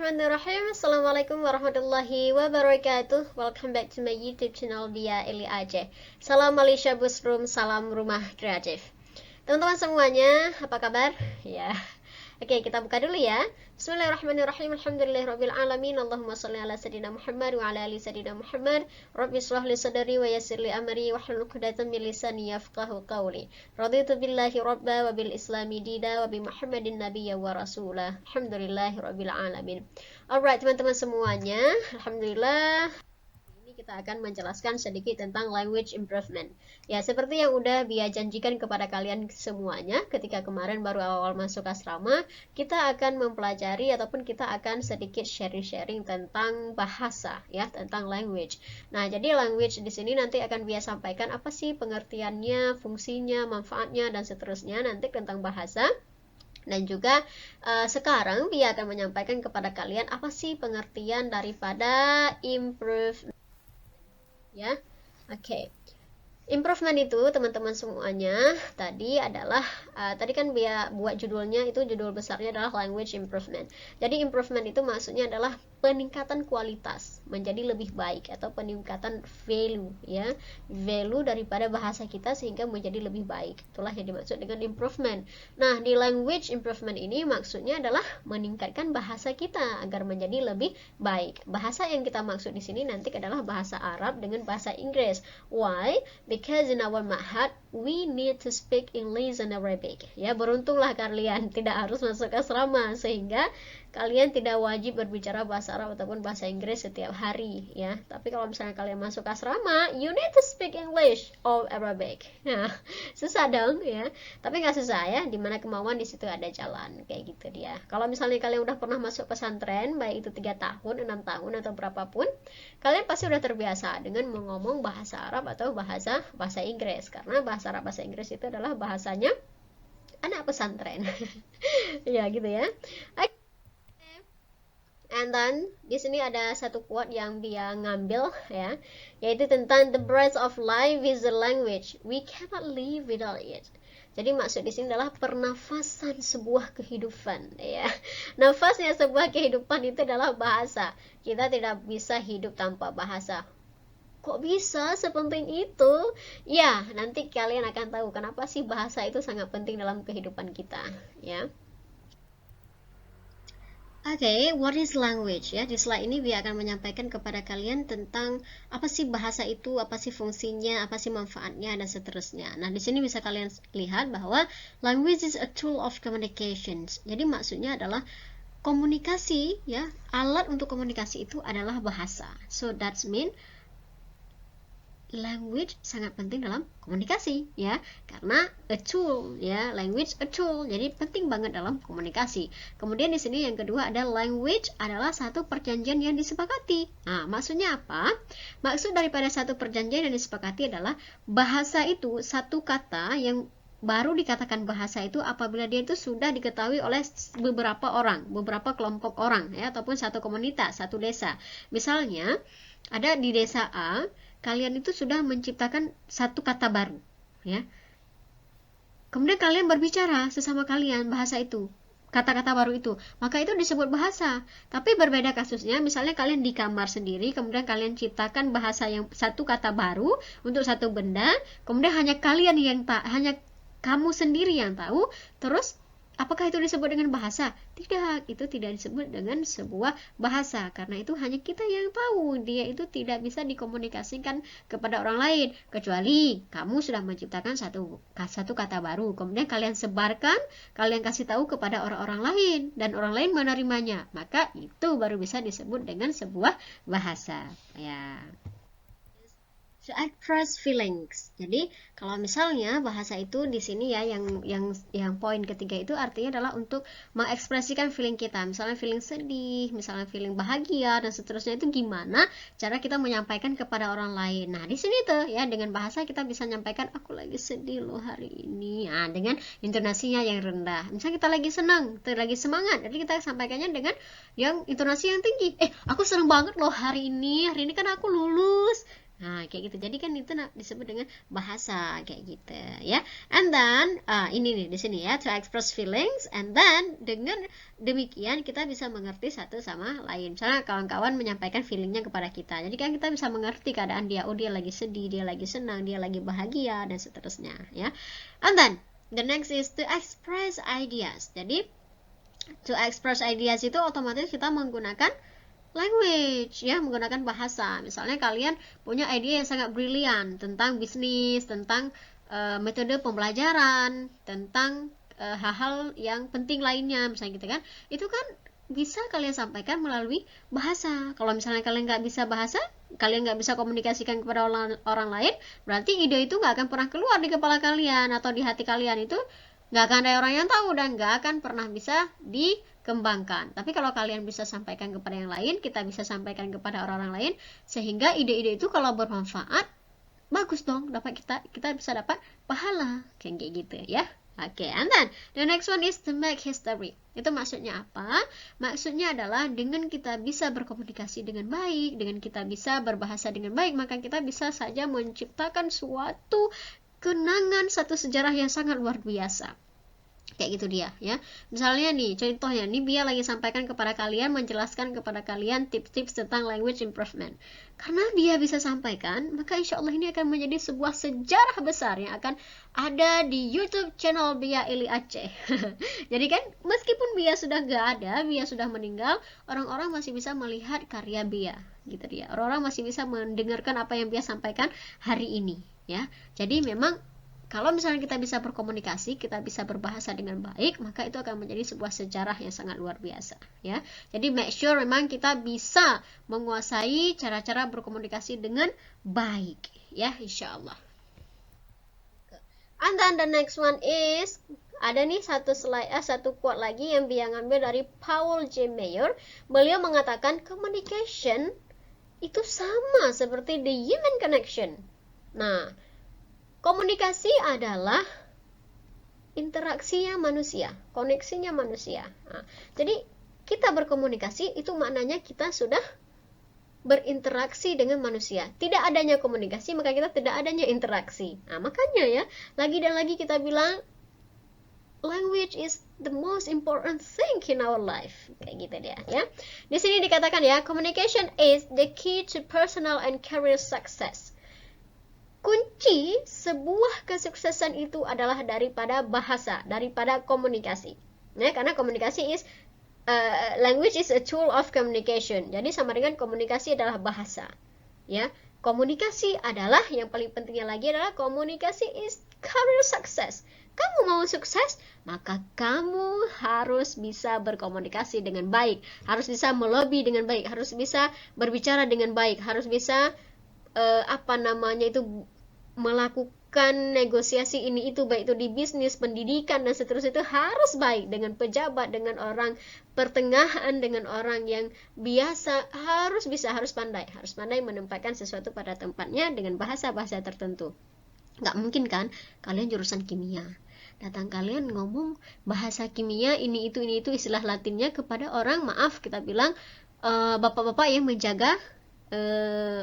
Bismillahirrahmanirrahim. Assalamualaikum warahmatullahi wabarakatuh. Welcome back to my YouTube channel via Eli Aceh. Salam Malaysia Busroom, salam rumah kreatif. Teman-teman semuanya, apa kabar? Ya. Oke, kita buka dulu ya. Bismillahirrahmanirrahim. Alhamdulillahirabbil alamin. Allahumma shalli ala sayidina Muhammad wa ala ali sayidina Muhammad. Rabbi shrah li sadri wa yassir li amri wahlul 'uqdatam min lisani yafqahu qawli. Raditu billahi rabba wa bil islami dina wa bi Muhammadin nabiyya wa rasulah. Alhamdulillahirabbil alamin. Alright, teman-teman semuanya, alhamdulillah kita akan menjelaskan sedikit tentang language improvement. Ya, seperti yang udah Bia janjikan kepada kalian semuanya ketika kemarin baru awal masuk asrama, kita akan mempelajari ataupun kita akan sedikit sharing-sharing tentang bahasa ya, tentang language. Nah, jadi language di sini nanti akan Bia sampaikan apa sih pengertiannya, fungsinya, manfaatnya dan seterusnya nanti tentang bahasa. Dan juga sekarang Bia akan menyampaikan kepada kalian apa sih pengertian daripada improve ya. Oke. Improvement itu teman-teman semuanya tadi adalah tadi kan Bia buat judulnya, itu judul besarnya adalah language improvement. Jadi improvement itu maksudnya adalah peningkatan kualitas menjadi lebih baik atau peningkatan value ya, value daripada bahasa kita sehingga menjadi lebih baik. Itulah yang dimaksud dengan improvement. Nah, di language improvement ini maksudnya adalah meningkatkan bahasa kita agar menjadi lebih baik. Bahasa yang kita maksud di sini nanti adalah bahasa Arab dengan bahasa Inggris. Why? Because in our ma'had we need to speak English and Arabic. Ya, beruntunglah kalian tidak harus masuk asrama sehingga kalian tidak wajib berbicara bahasa Arab ataupun bahasa Inggris setiap hari ya. Tapi kalau misalnya kalian masuk asrama, you need to speak English or Arabic. Nah, susah dong ya. Tapi nggak susah ya, dimana kemauan di situ ada jalan, kayak gitu dia. Kalau misalnya kalian udah pernah masuk pesantren, baik itu 3 tahun, 6 tahun atau berapapun, kalian pasti udah terbiasa dengan mengomong bahasa Arab atau bahasa Inggris, karena bahasa Arab bahasa Inggris itu adalah bahasanya anak pesantren. Ya gitu ya. And then di sini ada satu quote yang Bia ngambil ya, yaitu tentang the breath of life is the language, we cannot live without it. Jadi maksud di sini adalah pernafasan sebuah kehidupan ya. Nafasnya sebuah kehidupan itu adalah bahasa. Kita tidak bisa hidup tanpa bahasa. Kok bisa sepenting itu? Ya, nanti kalian akan tahu kenapa sih bahasa itu sangat penting dalam kehidupan kita ya. Oke, what is language ya? Di slide ini Bia akan menyampaikan kepada kalian tentang apa sih bahasa itu, apa sih fungsinya, apa sih manfaatnya dan seterusnya. Nah, di sini bisa kalian lihat bahwa language is a tool of communications. Jadi maksudnya adalah komunikasi ya, alat untuk komunikasi itu adalah bahasa. So that's mean language sangat penting dalam komunikasi ya, karena a tool ya, language a tool, jadi penting banget dalam komunikasi. Kemudian di sini yang kedua ada language adalah satu perjanjian yang disepakati. Nah, maksudnya apa? Maksud daripada satu perjanjian yang disepakati adalah bahasa itu satu kata yang baru dikatakan bahasa itu apabila dia itu sudah diketahui oleh beberapa orang, beberapa kelompok orang ya, ataupun satu komunitas, satu desa. Misalnya ada di desa A, kalian itu sudah menciptakan satu kata baru ya. Kemudian kalian berbicara sesama kalian bahasa itu, kata-kata baru itu, maka itu disebut bahasa. Tapi berbeda kasusnya, misalnya kalian di kamar sendiri, kemudian kalian ciptakan bahasa yang satu kata baru untuk satu benda, kemudian hanya kalian yang hanya kamu sendiri yang tahu, terus apakah itu disebut dengan bahasa? Tidak, itu tidak disebut dengan sebuah bahasa, karena itu hanya kita yang tahu. Dia itu tidak bisa dikomunikasikan kepada orang lain, kecuali kamu sudah menciptakan satu kata baru, kemudian kalian sebarkan, kalian kasih tahu kepada orang-orang lain, dan orang lain menerimanya, maka itu baru bisa disebut dengan sebuah bahasa ya. To express feelings. Jadi kalau misalnya bahasa itu di sini ya, yang poin ketiga itu artinya adalah untuk mengekspresikan feeling kita. Misalnya feeling sedih, misalnya feeling bahagia dan seterusnya, itu gimana cara kita menyampaikan kepada orang lain. Nah, di sini tuh ya, dengan bahasa kita bisa menyampaikan aku lagi sedih loh hari ini. Nah, dengan intonasinya yang rendah. Misalnya kita lagi senang, kita lagi semangat, jadi kita sampaikannya dengan yang intonasi yang tinggi. Aku senang banget loh hari ini kan aku lulus. Nah, kayak gitu. Jadi kan itu disebut dengan bahasa kayak gitu ya. And then ini nih di sini ya, to express feelings, and then dengan demikian kita bisa mengerti satu sama lain. Misalnya kawan-kawan menyampaikan feelingnya kepada kita. Jadi kan kita bisa mengerti keadaan dia. Oh, dia lagi sedih, dia lagi senang, dia lagi bahagia dan seterusnya ya. And then the next is to express ideas. Jadi to express ideas itu otomatis kita menggunakan language ya, menggunakan bahasa. Misalnya kalian punya ide yang sangat brilian tentang bisnis, tentang metode pembelajaran, tentang hal-hal yang penting lainnya misalnya gitu kan, itu kan bisa kalian sampaikan melalui bahasa. Kalau misalnya kalian nggak bisa bahasa, kalian nggak bisa komunikasikan kepada orang lain, berarti ide itu nggak akan pernah keluar di kepala kalian atau di hati kalian. Itu nggak akan ada orang yang tahu dan nggak akan pernah bisa dikembangkan. Tapi kalau kalian bisa sampaikan kepada yang lain, kita bisa sampaikan kepada orang-orang lain, sehingga ide-ide itu kalau bermanfaat, bagus dong, kita bisa dapat pahala kayak gitu ya. Oke, and then the next one is to make history. Itu maksudnya apa? Maksudnya adalah dengan kita bisa berkomunikasi dengan baik, dengan kita bisa berbahasa dengan baik, maka kita bisa saja menciptakan suatu kenangan, satu sejarah yang sangat luar biasa. Kayak gitu dia ya. Misalnya nih, contohnya nih Bia lagi sampaikan kepada kalian, menjelaskan kepada kalian tips-tips tentang language improvement. Karena Bia bisa sampaikan, maka insya Allah ini akan menjadi sebuah sejarah besar yang akan ada di YouTube channel Bia Ili Aceh. Jadi kan meskipun Bia sudah gak ada, Bia sudah meninggal, orang-orang masih bisa melihat karya Bia gitu dia. Orang-orang masih bisa mendengarkan apa yang Bia sampaikan hari ini ya. Jadi memang kalau misalnya kita bisa berkomunikasi, kita bisa berbahasa dengan baik, maka itu akan menjadi sebuah sejarah yang sangat luar biasa ya. Jadi make sure memang kita bisa menguasai cara-cara berkomunikasi dengan baik ya, insya Allah. And then the next one is, ada nih satu quote lagi yang Bia ngambil dari Paul J. Meyer. Beliau mengatakan communication itu sama seperti the human connection. Nah, komunikasi adalah interaksinya manusia, koneksinya manusia. Nah, jadi kita berkomunikasi itu maknanya kita sudah berinteraksi dengan manusia. Tidak adanya komunikasi, maka kita tidak adanya interaksi. Nah, makanya ya, lagi dan lagi kita bilang language is the most important thing in our life. Kayak gitu dia ya. Di sini dikatakan ya, communication is the key to personal and career success. Kunci sebuah kesuksesan itu adalah daripada bahasa, daripada komunikasi. Ya, karena komunikasi is language is a tool of communication. Jadi sama dengan komunikasi adalah bahasa. Ya, komunikasi adalah yang paling pentingnya lagi adalah komunikasi is career success. Kamu mau sukses, maka kamu harus bisa berkomunikasi dengan baik, harus bisa melobi dengan baik, harus bisa berbicara dengan baik, harus bisa melakukan negosiasi ini itu, baik itu di bisnis, pendidikan dan seterusnya, itu harus baik dengan pejabat, dengan orang pertengahan, dengan orang yang biasa, harus pandai menempatkan sesuatu pada tempatnya dengan bahasa-bahasa tertentu. Nggak mungkin kan kalian jurusan kimia, datang kalian ngomong bahasa kimia ini itu istilah latinnya kepada orang, maaf kita bilang bapak-bapak yang menjaga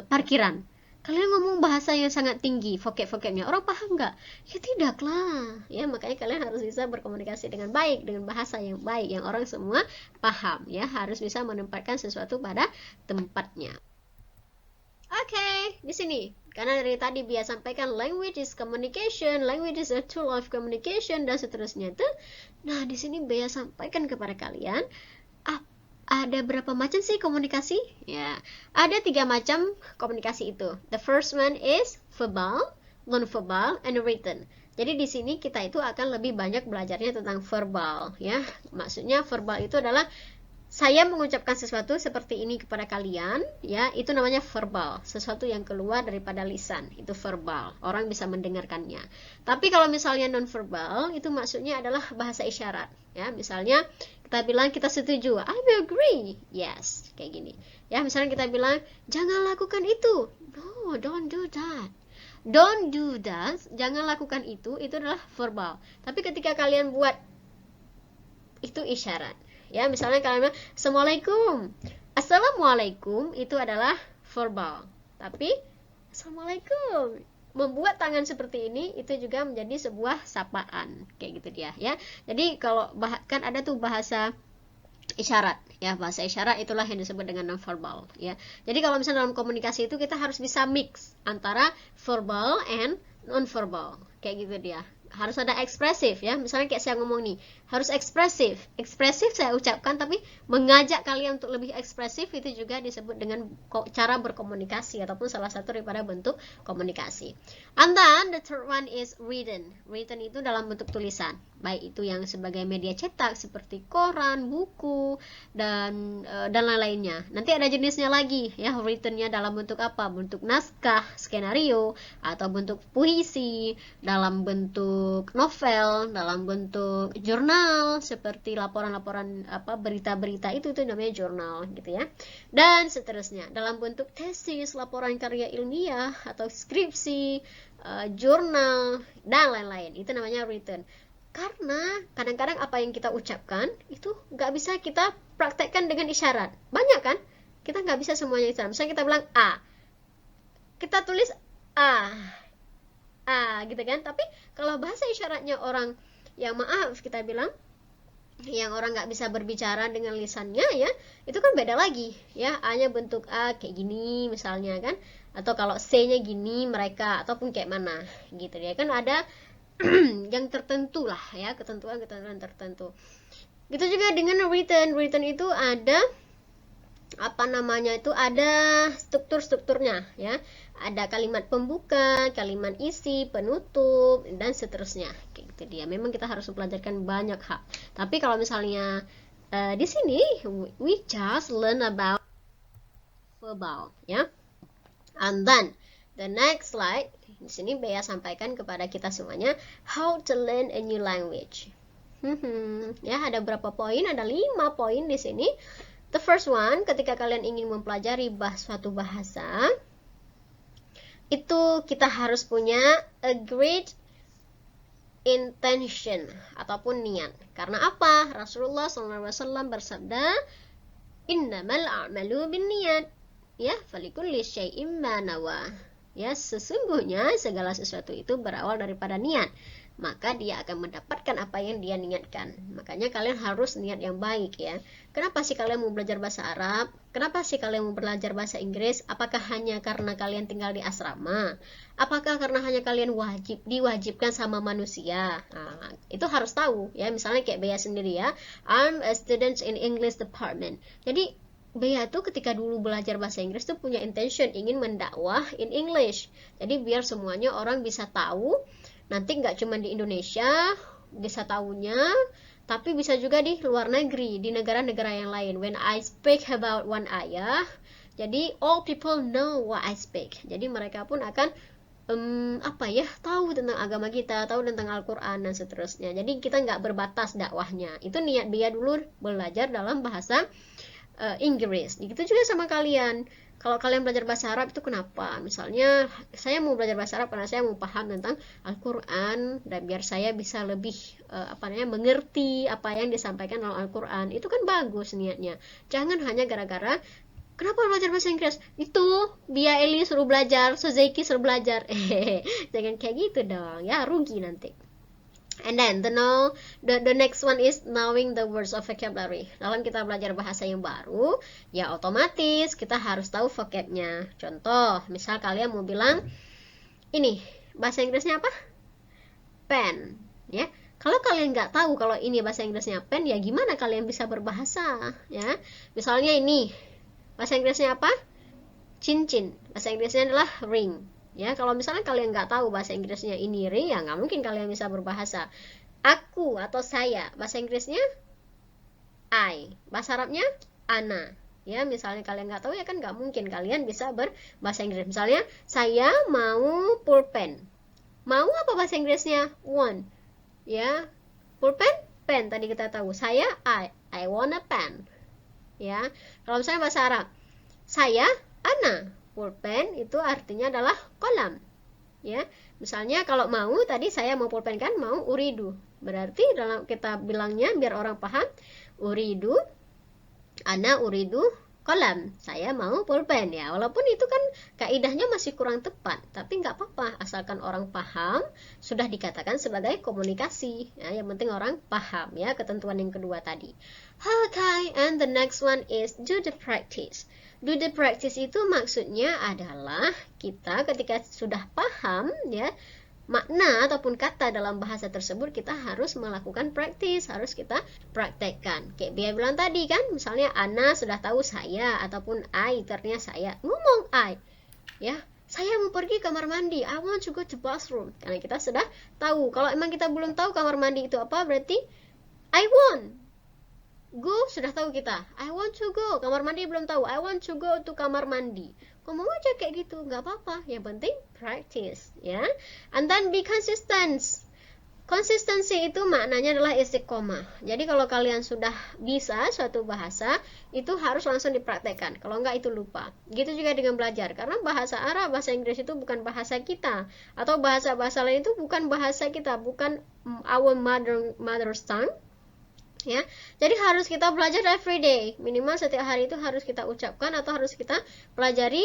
parkiran. Kalian ngomong bahasa yang sangat tinggi, vocab-vocabnya, orang paham nggak? Ya tidaklah. Ya, makanya kalian harus bisa berkomunikasi dengan baik, dengan bahasa yang baik, yang orang semua paham. Ya, harus bisa menempatkan sesuatu pada tempatnya. Oke, di sini. Karena dari tadi Bia sampaikan language is communication, language is a tool of communication, dan seterusnya itu. Nah, di sini Bia sampaikan kepada kalian, ada berapa macam sih komunikasi? Ya, ada 3 macam komunikasi itu. The first one is verbal, non-verbal, and written. Jadi di sini kita itu akan lebih banyak belajarnya tentang verbal, ya. Maksudnya verbal itu adalah saya mengucapkan sesuatu seperti ini kepada kalian, ya, itu namanya verbal. Sesuatu yang keluar daripada lisan, itu verbal. Orang bisa mendengarkannya. Tapi kalau misalnya non-verbal, itu maksudnya adalah bahasa isyarat, ya. Misalnya kita bilang kita setuju, I will agree, yes, kayak gini. Ya, misalnya kita bilang jangan lakukan itu, no, don't do that. Don't do that, jangan lakukan itu adalah verbal. Tapi ketika kalian buat, itu isyarat. Ya, misalnya kalian bilang Assalamualaikum. Assalamualaikum itu adalah verbal. Tapi Assalamualaikum. Membuat tangan seperti ini itu juga menjadi sebuah sapaan, kayak gitu dia ya. Jadi kalau kan ada tuh bahasa isyarat ya, bahasa isyarat itulah yang disebut dengan nonverbal ya. Jadi kalau misalnya dalam komunikasi itu kita harus bisa mix antara verbal and nonverbal, kayak gitu dia. Harus ada ekspresif ya, misalnya kayak saya ngomong nih, harus ekspresif saya ucapkan, tapi mengajak kalian untuk lebih ekspresif itu juga disebut dengan cara berkomunikasi ataupun salah satu daripada bentuk komunikasi. And then the third one is written itu dalam bentuk tulisan, baik itu yang sebagai media cetak seperti koran, buku, dan lain-lainnya. Nanti ada jenisnya lagi ya, writtennya dalam bentuk apa, bentuk naskah, skenario, atau bentuk puisi, dalam bentuk novel, dalam bentuk jurnal seperti laporan-laporan berita-berita itu namanya jurnal gitu ya, dan seterusnya. Dalam bentuk tesis, laporan karya ilmiah atau skripsi, jurnal dan lain-lain, itu namanya written. Karena kadang-kadang apa yang kita ucapkan itu nggak bisa kita praktekkan dengan isyarat, banyak kan, kita nggak bisa semuanya isyarat. Misalnya kita bilang A, kita tulis A gitu kan, tapi kalau bahasa isyaratnya orang yang, maaf kita bilang, yang orang nggak bisa berbicara dengan lisannya ya, itu kan beda lagi ya. A-nya bentuk A kayak gini misalnya kan, atau kalau C-nya gini mereka, ataupun kayak mana gitu ya kan, ada yang tertentu lah ya, ketentuan tertentu. Gitu juga dengan written itu ada ada strukturnya ya, ada kalimat pembuka, kalimat isi, penutup, dan seterusnya, kayak gitu dia. Memang kita harus mempelajarkan banyak hal, tapi kalau misalnya di sini we just learn about verbal ya. And then the next slide, di sini Bea sampaikan kepada kita semuanya how to learn a new language. Ya, ada berapa poin? Ada 5 poin di sini. The first one, ketika kalian ingin mempelajari suatu bahasa, itu kita harus punya a great intention ataupun niat. Karena apa? Rasulullah SAW bersabda, innamal a'malu binniyat, ya, falikulli syai'im ma nawa. Ya, sesungguhnya segala sesuatu itu berawal daripada niat, maka dia akan mendapatkan apa yang dia niatkan. Makanya kalian harus niat yang baik ya. Kenapa sih kalian mau belajar bahasa Arab? Kenapa sih kalian mau belajar bahasa Inggris? Apakah hanya karena kalian tinggal di asrama? Apakah karena hanya kalian diwajibkan sama manusia? Nah, itu harus tahu ya. Misalnya kayak Bea sendiri ya, I'm a student in English department. Jadi Bea tuh ketika dulu belajar bahasa Inggris tuh punya intention ingin mendakwah in English. Jadi biar semuanya orang bisa tahu, nanti nggak cuma di Indonesia bisa tahunya, tapi bisa juga di luar negeri, di negara-negara yang lain. When I speak about one ayah, jadi all people know what I speak. Jadi mereka pun akan tahu tentang agama kita, tahu tentang Al-Quran dan seterusnya. Jadi kita nggak berbatas dakwahnya. Itu niat Bea dulu belajar dalam bahasa Inggris. Begitu juga sama kalian. Kalau kalian belajar bahasa Arab itu kenapa? Misalnya saya mau belajar bahasa Arab karena saya mau paham tentang Al-Quran, dan biar saya bisa lebih mengerti apa yang disampaikan dalam Al-Quran. Itu kan bagus niatnya. Jangan hanya gara-gara kenapa belajar bahasa Inggris? Itu Bia Eli suruh belajar, Suzaiki suruh belajar. Jangan kayak gitu dong ya, rugi nanti. And then the next one is knowing the words of vocabulary. Dalam kita belajar bahasa yang baru, ya otomatis kita harus tahu vocabnya. Contoh, misal kalian mau bilang ini bahasa Inggrisnya apa? Pen, ya. Kalau kalian nggak tahu kalau ini bahasa Inggrisnya pen, ya gimana kalian bisa berbahasa, ya? Misalnya ini bahasa Inggrisnya apa? Cincin. Bahasa Inggrisnya adalah ring. Ya, kalau misalnya kalian nggak tahu bahasa Inggrisnya ini ring, ya nggak mungkin kalian bisa berbahasa. Aku atau saya, bahasa Inggrisnya I, bahasa Arabnya ana. Ya, misalnya kalian nggak tahu, ya kan nggak mungkin kalian bisa berbahasa Inggris. Misalnya saya mau pulpen, mau apa bahasa Inggrisnya? Want. Ya, pulpen, pen. Tadi kita tahu. Saya I want a pen. Ya, kalau misalnya bahasa Arab, saya ana. Pulpen itu artinya adalah kolam. Ya, misalnya kalau mau tadi saya mau pulpen kan, mau uridu. Berarti dalam kita bilangnya biar orang paham, uridu, ana uridu kolam, saya mau pulpen ya. Walaupun itu kan kaidahnya masih kurang tepat, tapi nggak apa-apa asalkan orang paham, sudah dikatakan sebagai komunikasi. Ya, yang penting orang paham ya ketentuan yang kedua tadi. Okay, and the next one is do the practice. Do the practice itu maksudnya adalah kita ketika sudah paham ya makna ataupun kata dalam bahasa tersebut, kita harus melakukan praktis, harus kita praktekkan. Kayak Bia bilang tadi kan, misalnya Ana sudah tahu saya, ataupun I ternyata saya, ngomong I ya, saya mau pergi kamar mandi, I want to go to bathroom. Karena kita sudah tahu. Kalau emang kita belum tahu kamar mandi itu apa, berarti I want go, sudah tahu kita, I want to go. Kamar mandi belum tahu, I want to go to kamar mandi. Ngomong aja kayak gitu, nggak apa-apa. Yang penting practice, ya. And then be consistent. Konsistensi itu maknanya adalah istiqomah. Jadi kalau kalian sudah bisa suatu bahasa, itu harus langsung dipraktekkan. Kalau enggak itu lupa. Gitu juga dengan belajar. Karena bahasa Arab, bahasa Inggris itu bukan bahasa kita. Atau bahasa-bahasa lain itu bukan bahasa kita. Bukan our mother's tongue. Ya, jadi harus kita belajar every day. Minimal setiap hari itu harus kita ucapkan atau harus kita pelajari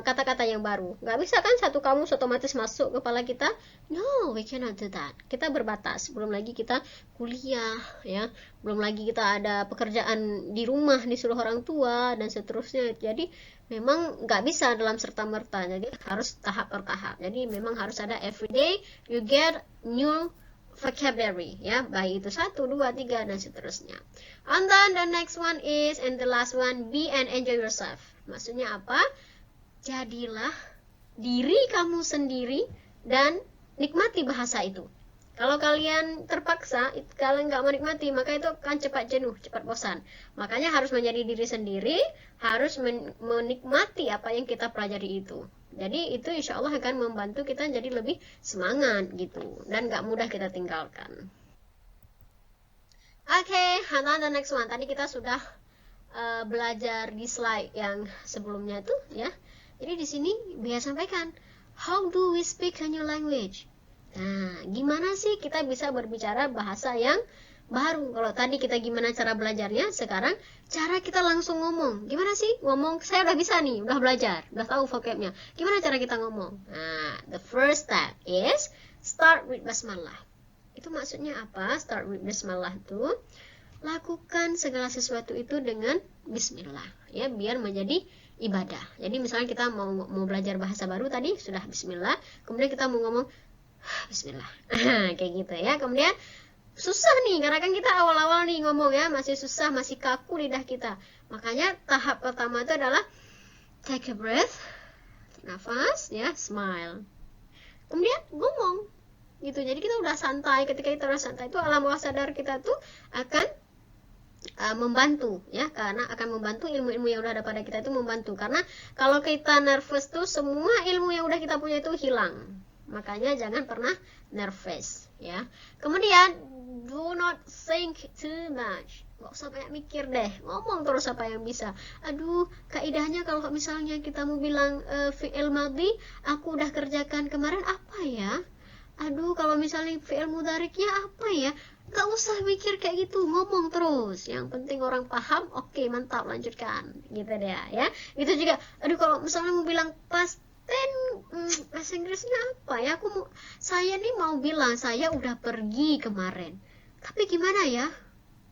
kata-kata yang baru. Nggak bisa kan satu kamus otomatis masuk kepala kita. No, we cannot do that. Kita berbatas. Belum lagi kita kuliah, ya. Belum lagi kita ada pekerjaan di rumah disuruh orang tua dan seterusnya. Jadi memang nggak bisa dalam serta-merta. Jadi harus tahap per tahap. Jadi memang harus ada every day you get new vocabulary, ya, baik itu 1, 2, 3 dan seterusnya. And then the next one is, and the last one, be and enjoy yourself. Maksudnya apa? Jadilah diri kamu sendiri dan nikmati bahasa itu. Kalau kalian terpaksa, kalian nggak menikmati, maka itu akan cepat jenuh, cepat bosan. Makanya harus menjadi diri sendiri, harus menikmati apa yang kita pelajari itu. Jadi itu insya Allah akan membantu kita jadi lebih semangat gitu. Dan gak mudah kita tinggalkan. Oke, and then the next one. Tadi kita sudah belajar di slide yang sebelumnya tuh ya. Jadi di sini Bia sampaikan, how do we speak a new language? Nah, gimana sih kita bisa berbicara bahasa yang baru? Kalau tadi kita gimana cara belajarnya, sekarang cara kita langsung ngomong. Gimana sih ngomong? Saya udah bisa nih, udah belajar, udah tahu vocabnya. Gimana cara kita ngomong? Nah, the first step is start with basmalah. Itu maksudnya apa? Start with basmalah itu lakukan segala sesuatu itu dengan bismillah, ya, biar menjadi ibadah. Jadi misalnya kita mau belajar bahasa baru tadi sudah bismillah, kemudian kita mau ngomong bismillah. Kayak gitu ya. Kemudian susah nih, karena kan kita awal-awal nih ngomong ya, masih susah, masih kaku lidah kita. Makanya tahap pertama itu adalah take a breath, nafas ya, smile. Kemudian ngomong gitu. Jadi kita udah santai. Ketika kita udah santai itu alam bawah sadar kita tuh akan membantu ya, karena akan membantu ilmu-ilmu yang udah ada pada kita itu membantu. Karena kalau kita nervous tuh semua ilmu yang udah kita punya itu hilang. Makanya jangan pernah nervous ya. Kemudian do not think too much. Gak usah banyak mikir deh, ngomong terus apa yang bisa. Aduh, kaidahnya kalau misalnya kita mau bilang fi'il madhi, aku udah kerjakan kemarin, apa ya? Aduh, kalau misalnya fi'il mudhariknya apa ya? Gak usah mikir kayak gitu, ngomong terus. Yang penting orang paham, oke, mantap, lanjutkan. Gitu deh ya. Itu juga, aduh kalau misalnya mau bilang past bahasa Inggrisnya apa ya? Saya nih mau bilang saya udah pergi kemarin. Tapi gimana ya?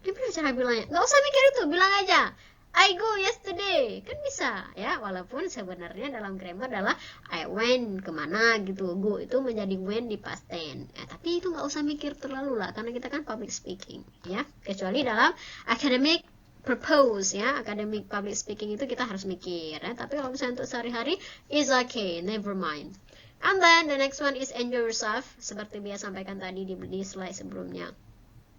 Gimana cara bilangnya? Gak usah mikir itu, bilang aja I go yesterday, kan bisa ya. Walaupun sebenarnya dalam grammar adalah I went kemana gitu. Go itu menjadi went di past tense ya, tapi itu gak usah mikir terlalu lah, karena kita kan public speaking ya. Kecuali dalam academic purpose ya, academic public speaking itu kita harus mikir ya. Tapi kalau misalnya untuk sehari-hari is okay, never mind. And then the next one is enjoy yourself, seperti Bia sampaikan tadi di slide sebelumnya.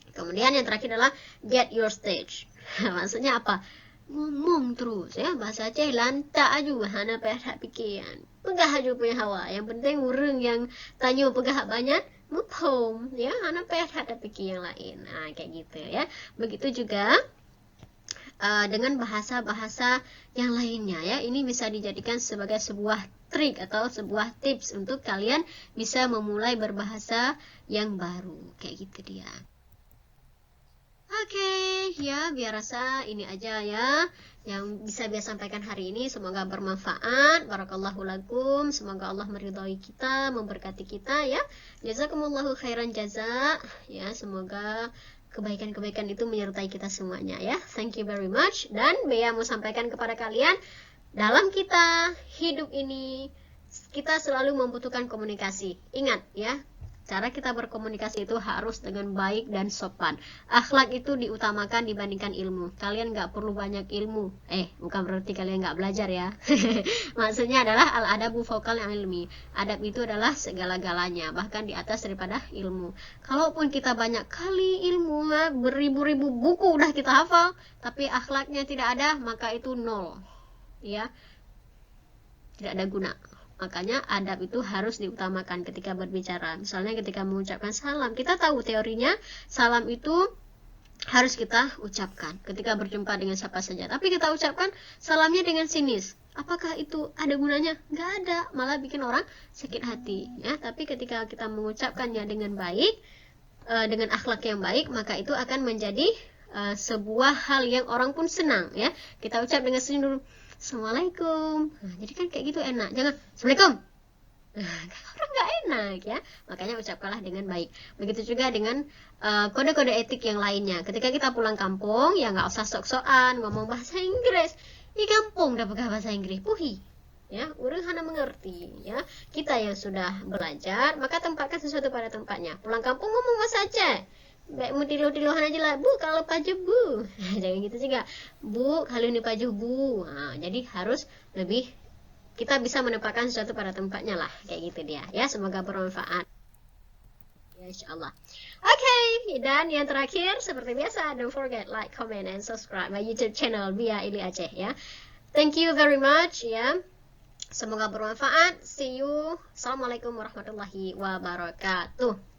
Kemudian yang terakhir adalah get your stage. Maksudnya apa? Ngomong terus ya, bahasa Aceh lantak aju, hana payah pikiran, pegah aju punya hawa. Yang penting urang yang tanya pegah banyak muphom ya, hana payah ada pikir yang lain. Nah, kayak gitu ya. Begitu juga dengan bahasa-bahasa yang lainnya ya. Ini bisa dijadikan sebagai sebuah trik atau sebuah tips untuk kalian bisa memulai berbahasa yang baru. Kayak gitu dia. Oke, ya, biar rasa ini aja ya yang bisa biasa sampaikan hari ini. Semoga bermanfaat. Barakallahu lakum. Semoga Allah meridhai kita, memberkati kita ya. Jazakumullahu khairan jaza ya. Semoga kebaikan-kebaikan itu menyertai kita semuanya ya. Thank you very much. Dan Bea mau sampaikan kepada kalian, dalam kita hidup ini kita selalu membutuhkan komunikasi. Ingat ya, cara kita berkomunikasi itu harus dengan baik dan sopan. Akhlak itu diutamakan dibandingkan ilmu. Kalian nggak perlu banyak ilmu. Bukan berarti kalian nggak belajar ya. Maksudnya adalah al-adabu fawqal ilmi. Adab itu adalah segala-galanya, bahkan di atas daripada ilmu. Kalaupun kita banyak kali ilmu, beribu-ribu buku udah kita hafal, tapi akhlaknya tidak ada, maka itu nol. Ya, tidak ada guna. Makanya adab itu harus diutamakan ketika berbicara. Misalnya ketika mengucapkan salam, kita tahu teorinya salam itu harus kita ucapkan ketika berjumpa dengan siapa saja. Tapi kita ucapkan salamnya dengan sinis. Apakah itu ada gunanya? Nggak ada, malah bikin orang sakit hati ya. Tapi ketika kita mengucapkannya dengan baik, dengan akhlak yang baik, maka itu akan menjadi sebuah hal yang orang pun senang ya. Kita ucap dengan senyum dulu, Assalamualaikum. Nah, jadi kan kayak gitu enak. Jangan Assalamualaikum. Nah, orang nggak enak ya. Makanya ucapkanlah dengan baik. Begitu juga dengan kode-kode etik yang lainnya. Ketika kita pulang kampung, ya nggak usah sok-sokan ngomong bahasa Inggris. Di kampung udah pegang bahasa Inggris, puhi. Ya, urang hana mengerti ya. Kita yang sudah belajar, maka tempatkan sesuatu pada tempatnya. Pulang kampung ngomong bahasa Aceh. Baik mau tiluh-tiluhan aja lah, Bu kalau paju Bu. Jangan gitu juga, Bu kalau ini paju Bu. Nah, jadi harus lebih, kita bisa menempatkan sesuatu pada tempatnya lah, kayak gitu dia ya. Semoga bermanfaat ya, insyaallah. Oke, dan yang terakhir seperti biasa, don't forget like, comment, and subscribe my YouTube channel Bia Ili Aceh ya. Thank you very much ya. Semoga bermanfaat. See you. Assalamualaikum warahmatullahi wabarakatuh.